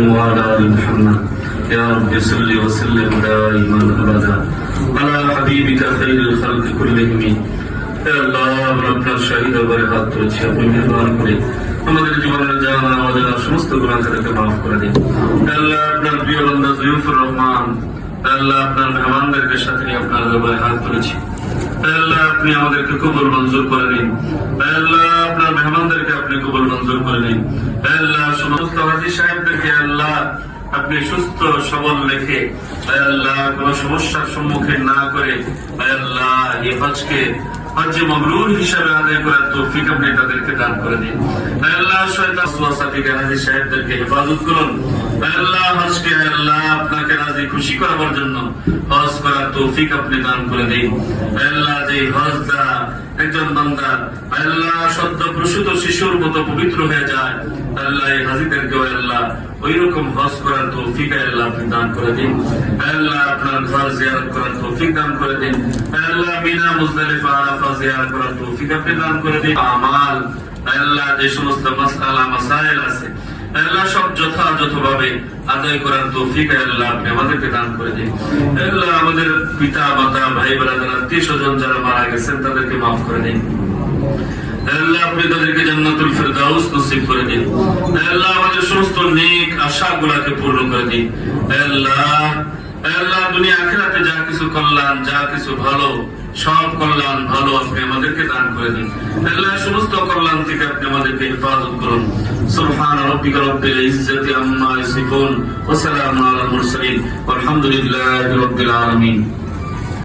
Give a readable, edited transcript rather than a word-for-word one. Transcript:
وعلى آل محمد يا رب صل وسلم دائما أبدا على حبيبك خير الخلق كلهم আল্লাহ আমরা আপনার শাহী দরবারে হাত তুলেছি, আপনি মেহেরবান করে আমাদের জীবনের জানা আমাদের সমস্ত গুনাহকে মাফ করে দিন। আল্লাহ আপনার প্রিয় বান্দা জিয়ুফুর রহমান, আল্লাহ আপনার মেহমানদেরকে সাথে নিয়ে আপনার দরবারে হাত তুলেছি। আল্লাহ আপনি আমাদেরকে কবুল মঞ্জুর করে নিন। আল্লাহ আপনার মেহমানদেরকে আপনি কবুল মঞ্জুর করে নিন। আল্লাহ সমস্ত হাজী সাহেবদেরকে আল্লাহ আপনি সুস্থ সবল রেখে আল্লাহ কোন সমস্যার সম্মুখীন না করে আল্লাহ এই হজকে হজ্জে মাবরুর হিসাবে আদায় করার তৌফিক আপনি তাদেরকে দান করে দিন। আল্লাহ শয়তান ওয়াসওয়াসা থেকে হাজী সাহেবদেরকে হেফাজত করুন। আল্লাহ হজকে আল্লাহ আপনাকে রাজি খুশি করার জন্য হজ করার তৌফিক আপনি দান করে দিন। আল্লাহ যে হজ দ্বারা একজন বান্দা আল্লাহ সদ্য প্রসূত শিশুর মতো পবিত্র হয়ে যায়, আল্লাহ এই হাজীদেরকে আল্লাহ ওই রকম হজ করার তৌফিক আল্লাহ আপনি দান করে দিন। আল্লাহ আপনার ঘর জিয়ারত করার তৌফিক দান করে দিন। আল্লাহ মিনা মুজদালিফা আরাফা জিয়ারত করার তৌফিক আপনি দান করে দিন। আমাল আল্লাহ যে সমস্ত মাসআলা মাসাইল আছে আল্লাহ সব যথাযথভাবে আদায় করার তৌফিক আল্লাহ আপনি আমাদেরকে দান করে দিন। আল্লাহ আমাদের পিতা মাতা ভাই ব্রাদার আত্মীয় স্বজন যারা মারা গেছেন তাদেরকে মাফ করে দিন। আল্লাহ আপনি তাদেরকে জান্নাতুল ফেরদাউস নসিব করে দিন। আল্লাহ আমাদের সমস্ত নেক আশাগুলোকে পূর্ণ করে দিন। আল্লাহ দুনিয়া আখিরাতে যা কিছু কল্যাণ, যা কিছু ভালো, সব কল্যাণ ভালো আপনি আমাদেরকে দান করে দিন। আল্লাহ সমস্ত কল্যাণ থেকে আপনি আমাদেরকে হেফাজত করুন। সুবহান রাব্বিকা রাব্বিল ইজ্জাতি আম্মা ইয়াসিফুন ওয়া সালামুন আলাল মুরসালিন ওয়ালহামদুলিল্লাহি রাব্বিল আলামিন।